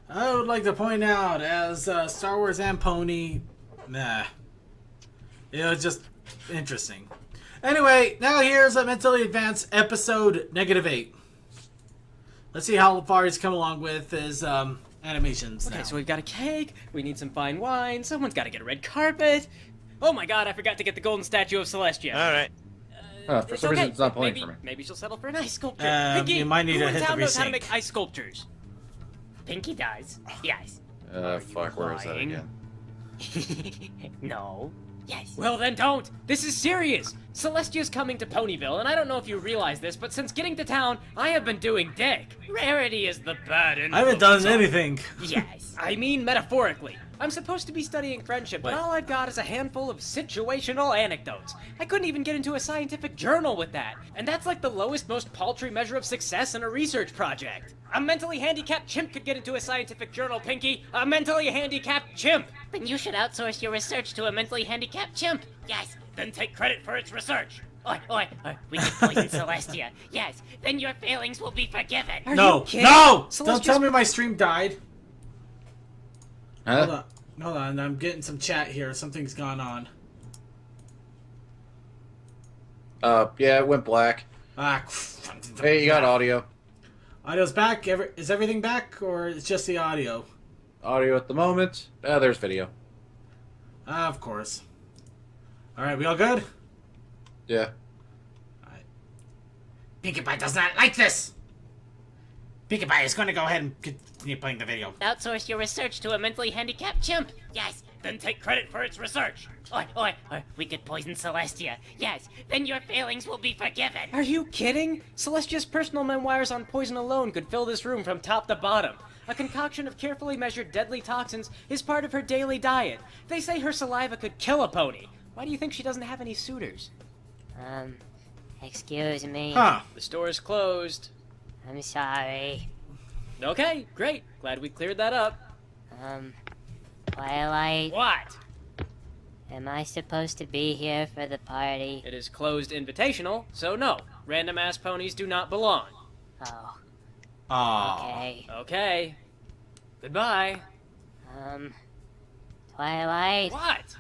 I would like to point out, as Star Wars and Pony, nah. It was just interesting. Anyway, now here's a Mentally Advanced episode -8. Let's see how far he's come along with his animations
Okay,
now.
so we've got a cake, we need some fine wine, someone's got to get a red carpet. Oh my god, I forgot to get the golden statue of Celestia.
Alright.
For some reason, it's not playing for me.
Maybe she'll settle for an ice sculpture. Pinky,
you might need
who
to
in
hit the
town knows how to
resync.
make ice sculptures? Pinky does. Yes.
Fuck, where is that
lying?
again?
No. Yes. Well then don't! This is serious! Celestia's coming to Ponyville, and I don't know if you realize this, but since getting to town, I have been doing dick. Rarity is the bad
I haven't done
influence.
anything.
Yes. I mean metaphorically. I'm supposed to be studying friendship, but
Wait.
all I've got is a handful of situational anecdotes. I couldn't even get into a scientific journal with that. And that's like the lowest, most paltry measure of success in a research project. A mentally handicapped chimp could get into a scientific journal, Pinky. A mentally handicapped chimp. Then you should outsource your research to a mentally handicapped chimp. Yes. Then take credit for its research. We can poison Celestia. Yes, then your failings will be forgiven.
No! Don't tell me my stream died.
Huh?
Hold on, I'm getting some chat here. Something's gone on.
Yeah, it went black. Hey, you got audio.
Audio's back. Is everything back, or it's just the audio?
Audio at the moment. There's video.
Of course. Alright, we all good?
Yeah.
Alright. Pinkie Pie does not like this! Pinkie Pie is going to go ahead and continue playing the video.
Outsource your research to a mentally handicapped chimp. Yes, then take credit for its research. We could poison Celestia. Yes, then your failings will be forgiven. Are you kidding? Celestia's personal memoirs on poison alone could fill this room from top to bottom. A concoction of carefully measured deadly toxins is part of her daily diet. They say her saliva could kill a pony. Why do you think she doesn't have any suitors?
Excuse me.
Huh.
The store is closed.
I'm sorry.
Okay, great. Glad we cleared that up.
Twilight.
What?
Am I supposed to be here for the party?
It is closed invitational, so no. Random ass ponies do not belong.
Oh.
Aww.
Okay. Goodbye.
Twilight.
What?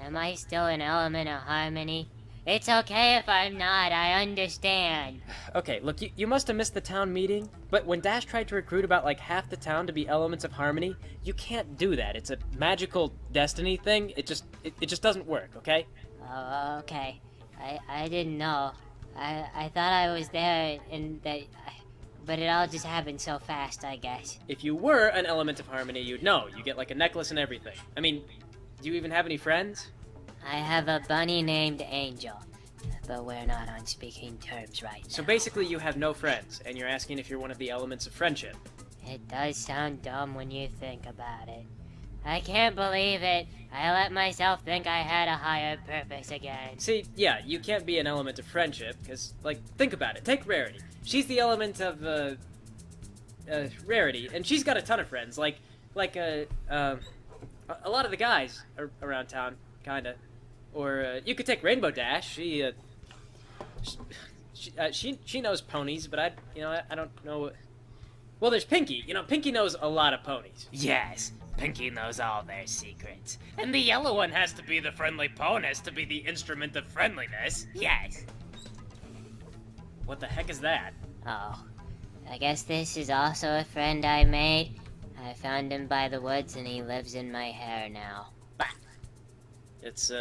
Am I still an element of harmony? It's okay if I'm not, I understand.
Okay, look, you must have missed the town meeting, but when Dash tried to recruit about like half the town to be elements of harmony, you can't do that. It's a magical destiny thing. It just doesn't work, okay?
Oh, okay. I didn't know. I thought I was there and that... But it all just happened so fast, I guess.
If you were an element of harmony, you'd know. You get like a necklace and everything. I mean, do you even have any friends?
I have a bunny named Angel, but we're not on speaking terms right now.
So basically you have no friends, and you're asking if you're one of the elements of friendship.
It does sound dumb when you think about it. I can't believe it. I let myself think I had a higher purpose again.
See, yeah, you can't be an element of friendship, because, like, think about it. Take Rarity. She's the element of, Rarity, and she's got a ton of friends, like a lot of the guys around town, kinda. Or, you could take Rainbow Dash. She knows ponies, but I don't know. Well, there's Pinkie. You know, Pinkie knows a lot of ponies.
Yes, Pinkie knows all their secrets. And the yellow one has to be the friendly pony, has to be the instrument of friendliness. Yes.
What the heck is that?
Oh, I guess this is also a friend I made. I found him by the woods and he lives in my hair now.
It's,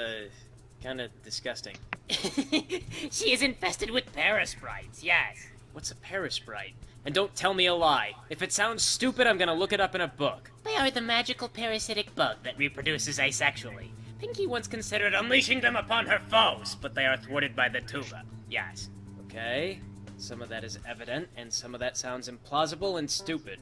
kinda disgusting.
She is infested with parasprites, yes.
What's a parasprite? And don't tell me a lie. If it sounds stupid, I'm gonna look it up in a book.
They are the magical parasitic bug that reproduces asexually. Pinkie once considered unleashing them upon her foes, but they are thwarted by the tuba. Yes.
Okay. Some of that is evident, and some of that sounds implausible and stupid.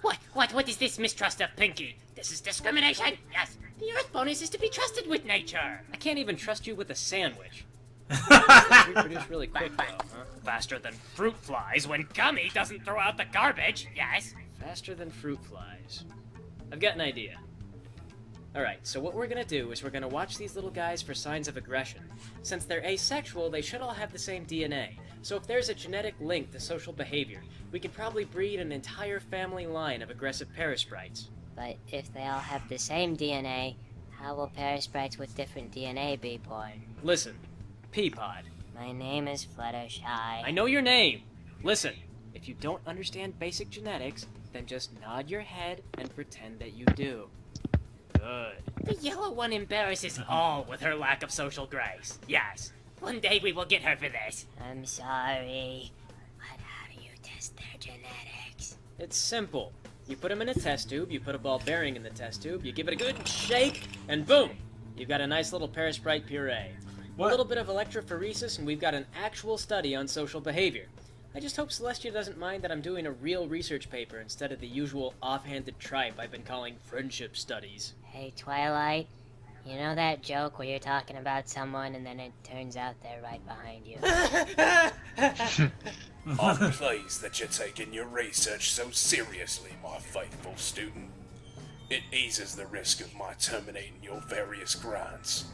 What is this mistrust of Pinkie? This is discrimination? Yes. The Earth bonus is to be trusted with nature.
I can't even trust you with a sandwich. Reproduce really quick, though, huh?
Faster than fruit flies when Gummy doesn't throw out the garbage, yes.
Faster than fruit flies. I've got an idea. Alright, so what we're gonna do is we're gonna watch these little guys for signs of aggression. Since they're asexual, they should all have the same DNA. So if there's a genetic link to social behavior, we could probably breed an entire family line of aggressive parasprites.
But if they all have the same DNA, how will parasprites with different DNA be born?
Listen, Peapod.
My name is Fluttershy.
I know your name! Listen, if you don't understand basic genetics, then just nod your head and pretend that you do. Good.
The yellow one embarrasses all with her lack of social grace. Yes. One day we will get her for this.
I'm sorry. But how do you test their genetics?
It's simple. You put them in a test tube, you put a ball bearing in the test tube, you give it a good shake, and boom! You've got a nice little parasprite puree.
What?
A little bit of electrophoresis, and we've got an actual study on social behavior. I just hope Celestia doesn't mind that I'm doing a real research paper instead of the usual offhanded tripe I've been calling friendship studies.
Hey, Twilight. You know that joke where you're talking about someone and then it turns out they're right behind you?
I'm pleased that you're taking your research so seriously, my faithful student. It eases the risk of my terminating your various grants.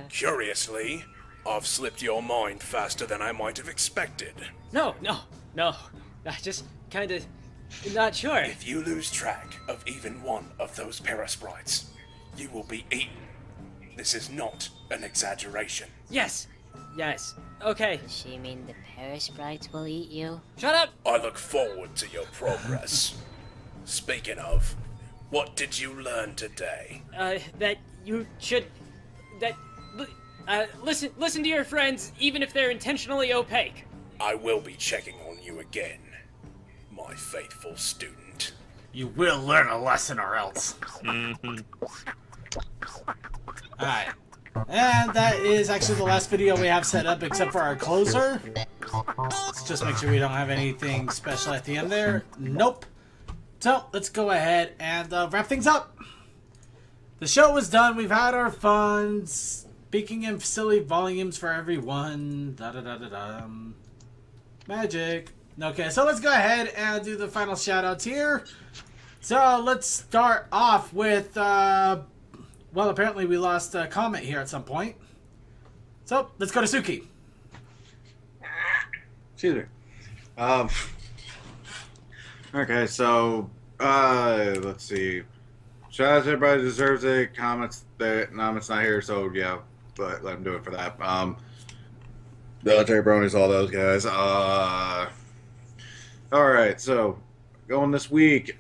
Curiously, I've slipped your mind faster than I might have expected.
No. I just kinda not sure.
If you lose track of even one of those parasprites, you will be eaten. This is not an exaggeration.
Yes. Okay.
Does she mean the parasprites will eat you?
Shut up!
I look forward to your progress. Speaking of, what did you learn today?
That you should... listen to your friends, even if they're intentionally opaque.
I will be checking on you again, my faithful student.
You will learn a lesson or else. Alright. And that is actually the last video we have set up except for our closer. Let's just make sure we don't have anything special at the end there. Nope. So, let's go ahead and wrap things up. The show was done. We've had our fun. Speaking in silly volumes for everyone. Magic. Okay, so let's go ahead and do the final shout-outs here. So, let's start off with... well, apparently we lost a comment here at some point. So, let's go to Suki.
Excuse me. Okay, so, let's see. Shout out to everybody who deserves it. Comments that Namit's not here, so yeah, but let him do it for that. Military Bronies, all those guys. Alright, so, going this week.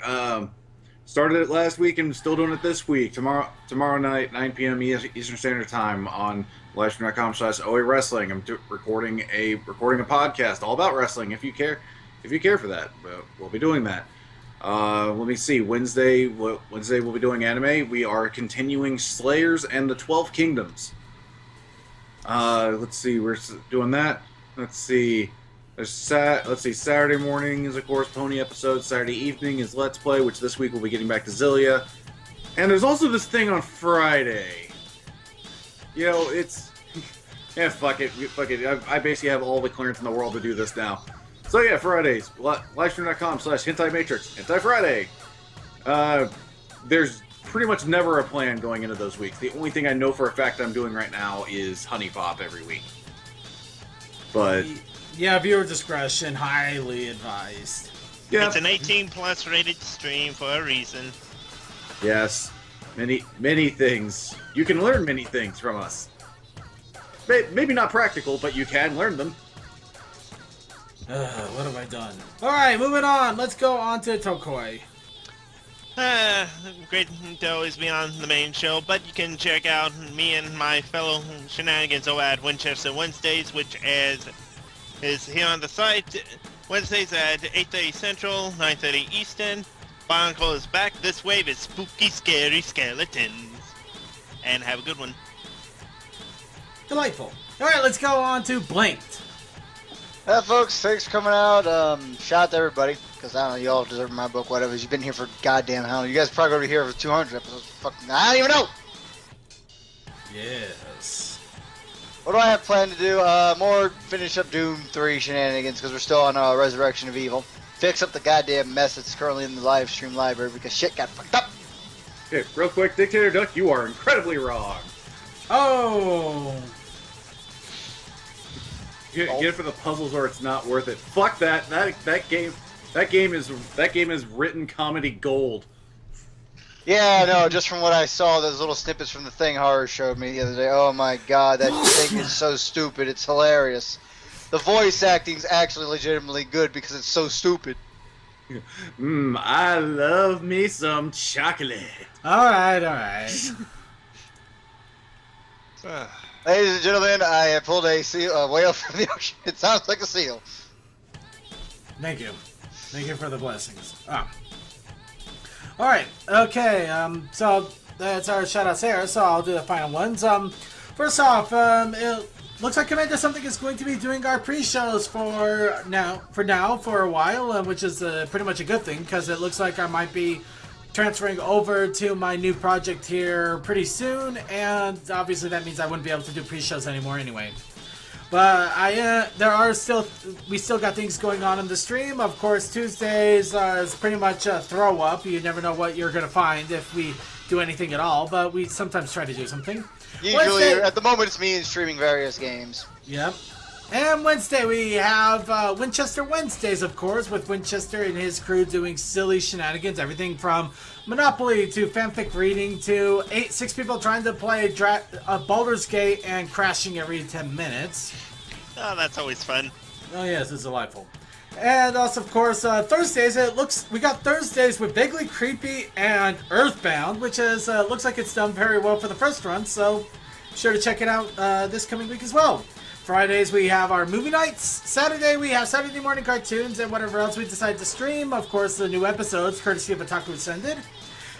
Started it last week and still doing it this week. Tomorrow night, 9 p.m. Eastern Standard Time on livestream.com/OA Wrestling. I'm recording a podcast all about wrestling. If you care for that, we'll be doing that. Let me see. Wednesday we'll be doing anime. We are continuing Slayers and the 12 Kingdoms. Let's see. We're doing that. Let's see. Saturday morning is, of course, Pony episode. Saturday evening is Let's Play, which this week we'll be getting back to Zillia. And there's also this thing on Friday. You know, it's... yeah, fuck it. I basically have all the clearance in the world to do this now. So yeah, Fridays. Livestream.com/HentaiMatrix. Hentai Friday. There's pretty much never a plan going into those weeks. The only thing I know for a fact I'm doing right now is Honey Pop every week. But...
yeah, viewer discretion, highly advised.
Yeah.
It's an 18+ rated stream for a reason.
Yes. Many things. You can learn many things from us. Maybe not practical, but you can learn them.
What have I done? Alright, moving on. Let's go on to Tokoi.
Great to always be on the main show, but you can check out me and my fellow shenanigans over at Winchester Wednesdays, which is here on the site. Wednesdays at 8:30 Central, 9:30 Eastern. Barnacle is back. This wave is spooky, scary skeletons. And have a good one.
Delightful. Alright, let's go on to Blinked.
Folks, thanks for coming out. Shout out to everybody, because I don't know, you all deserve my book, whatever. You've been here for goddamn how long? You guys probably going to be here for 200 episodes. Fucking, I don't even know!
Yes.
What do I have planned to do? More finish up Doom 3 shenanigans, because we're still on Resurrection of Evil. Fix up the goddamn mess that's currently in the live stream library, because shit got fucked up!
Okay, real quick, Dictator Duck, you are incredibly wrong.
Oh!
Get it for the puzzles or it's not worth it. Fuck that. That game is written comedy gold.
Yeah, no, just from what I saw, those little snippets from the Thing horror showed me the other day. Oh my god, that thing is so stupid. It's hilarious. The voice acting's actually legitimately good because it's so stupid.
I love me some chocolate.
Alright.
Ladies and gentlemen, I have pulled a whale from the ocean. It sounds like a seal.
Thank you. Thank you for the blessings. Alright, okay, so that's our shoutouts there, so I'll do the final ones. First off, it looks like Commander Something is going to be doing our pre-shows for a while, which is pretty much a good thing, because it looks like I might be transferring over to my new project here pretty soon, and obviously that means I wouldn't be able to do pre-shows anymore anyway. But we still got things going on in the stream. Of course, Tuesdays is pretty much a throw up. You never know what you're gonna find if we do anything at all, but we sometimes try to do something.
Usually, at the moment, it's me streaming various games.
Yep. And Wednesday we have Winchester Wednesdays, of course, with Winchester and his crew doing silly shenanigans. Everything from Monopoly to fanfic reading to 6 people trying to play Baldur's Gate and crashing every 10 minutes.
Oh, that's always fun.
Oh yes, it's delightful. And also, of course, Thursdays. We got Thursdays with Vaguely Creepy and Earthbound, which is looks like it's done very well for the first run. So, be sure to check it out this coming week as well. Fridays we have our movie nights. Saturday we have Saturday morning cartoons and whatever else we decide to stream. Of course, the new episodes, courtesy of Otaku Ascended.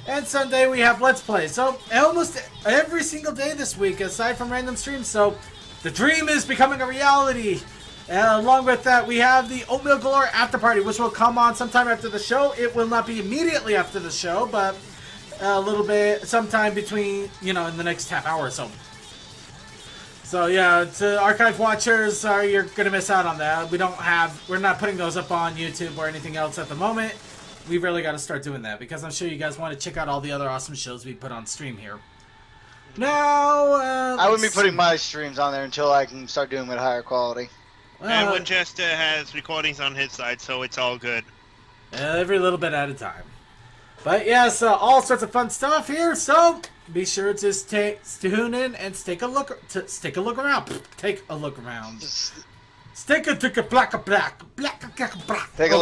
And Sunday we have Let's Play. So almost every single day this week, aside from random streams. So the dream is becoming a reality. And along with that, we have the Oatmeal Galore After Party, which will come on sometime after the show. It will not be immediately after the show, but a little bit, sometime between, in the next half hour or so. So yeah, to archive watchers, you're gonna miss out on that. We're not putting those up on YouTube or anything else at the moment. We really got to start doing that because I'm sure you guys want to check out all the other awesome shows we put on stream here. Now,
I wouldn't be putting my streams on there until I can start doing them at higher quality.
And Winchester has recordings on his side, so it's all good.
Every little bit at a time. But yes, all sorts of fun stuff here. So be sure to tune in and take a look around. Take a look around. Take a look.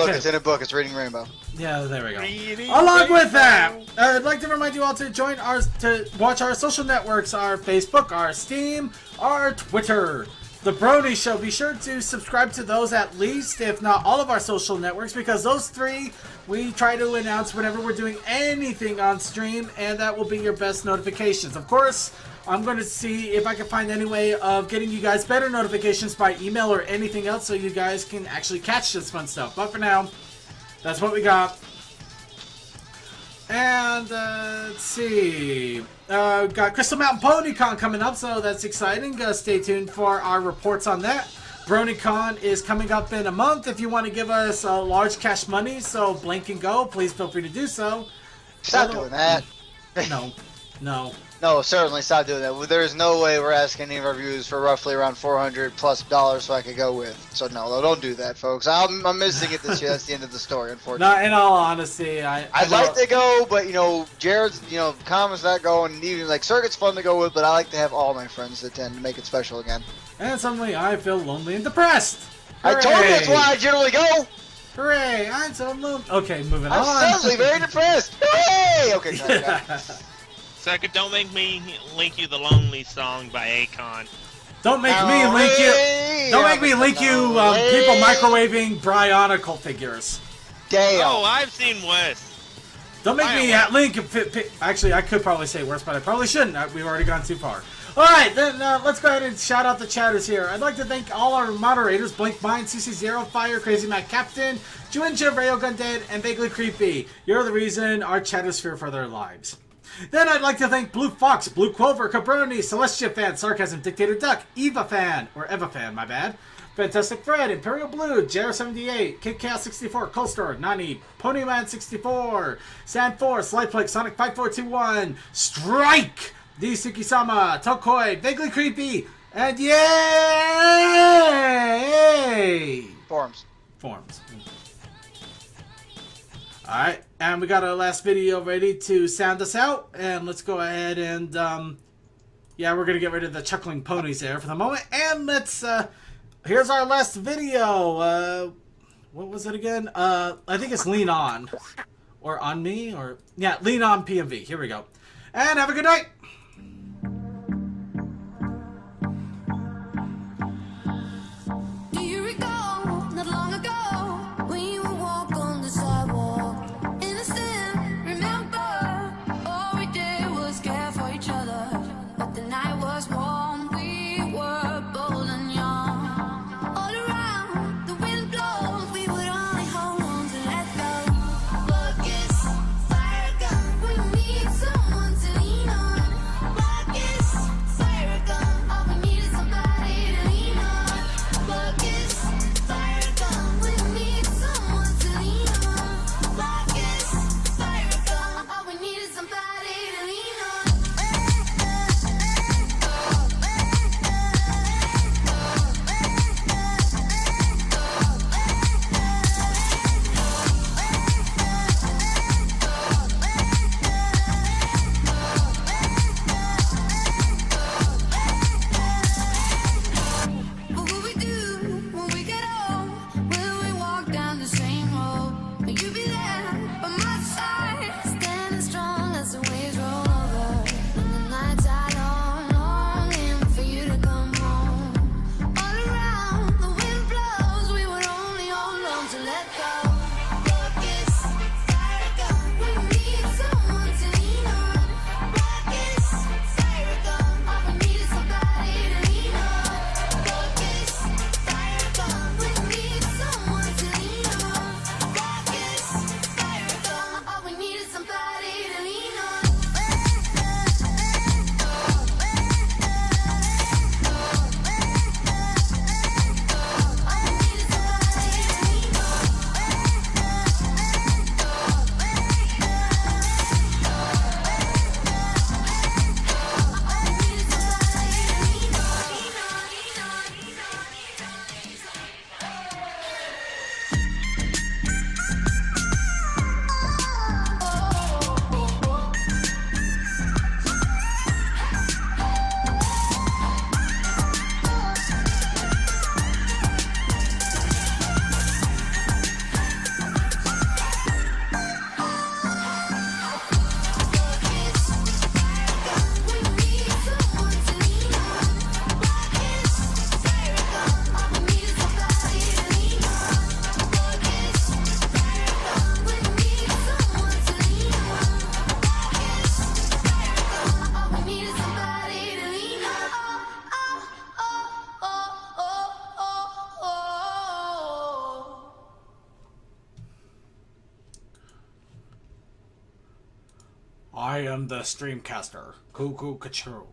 It's in a book. It's Reading Rainbow.
Yeah, there we go. Along with that, I'd like to remind you all to watch our social networks: our Facebook, our Steam, our Twitter. The Brony Show. Be sure to subscribe to those at least, if not all of our social networks, because those 3 we try to announce whenever we're doing anything on stream, and that will be your best notifications. Of course, I'm going to see if I can find any way of getting you guys better notifications by email or anything else so you guys can actually catch this fun stuff. But for now, that's what we got. And let's see. Got Crystal Mountain PonyCon coming up, so that's exciting. Stay tuned for our reports on that. BronyCon is coming up in a month. If you want to give us large cash money, so blink and go, please feel free to do so.
Stop doing that.
No.
No, certainly stop doing that. There's no way we're asking any of our viewers for roughly around $400+ so I could go with. So no, don't do that, folks. I'm missing it this year. That's the end of the story, unfortunately.
No, in all honesty,
I'd like to go, but Jared's, comments not going, and even like Circuit's fun to go with, but I like to have all my friends attend to make it special again.
And suddenly I feel lonely and depressed.
Hooray! I told you that's why I generally go.
Hooray! I'm so lonely. Okay, moving on.
I'm suddenly very depressed. Hooray! Okay, got it.
Second, don't make me link you the Lonely song by Akon.
Don't make me link you. Don't make me link you. People microwaving Bionicle figures.
Damn.
Oh, I've seen worse.
Don't make me link. Actually, I could probably say worse, but I probably shouldn't. We've already gone too far. All right, then let's go ahead and shout out the chatters here. I'd like to thank all our moderators: Blink Mind, CC0, Fire, Crazy Matt Captain, Juinja, Rayogun Dead, and Vaguely Creepy. You're the reason our chatters fear for their lives. Then I'd like to thank Blue Fox, Blue Clover, Cabroni, Celestia Fan, Sarcasm, Dictator Duck, Eva Fan, my bad, Fantastic Fred, Imperial Blue, JR78, KidCast64, Coldstore, Nani, Ponyman64, Sand4, Slightplake, Sonic5421, Strike, D-Suki-sama, Tokoi, Vaguely Creepy, and yay!
Forms.
Alright, and we got our last video ready to sound us out, and let's go ahead and, we're gonna get rid of the chuckling ponies there for the moment, and let's, here's our last video, what was it again? I think it's Lean On, or On Me, or, yeah, Lean On PMV, here we go, and have a good night!
Do you recall, not long ago, when you would walk on the sidewalk? Innocent, remember, all we did was care for each other. But the night was warm, we were bold and young. All around, the wind blows, we would only hold on to let go. Buckets, fire gun, we need someone to lean on.
I am the Streamcaster, Cuckoo Kachoo.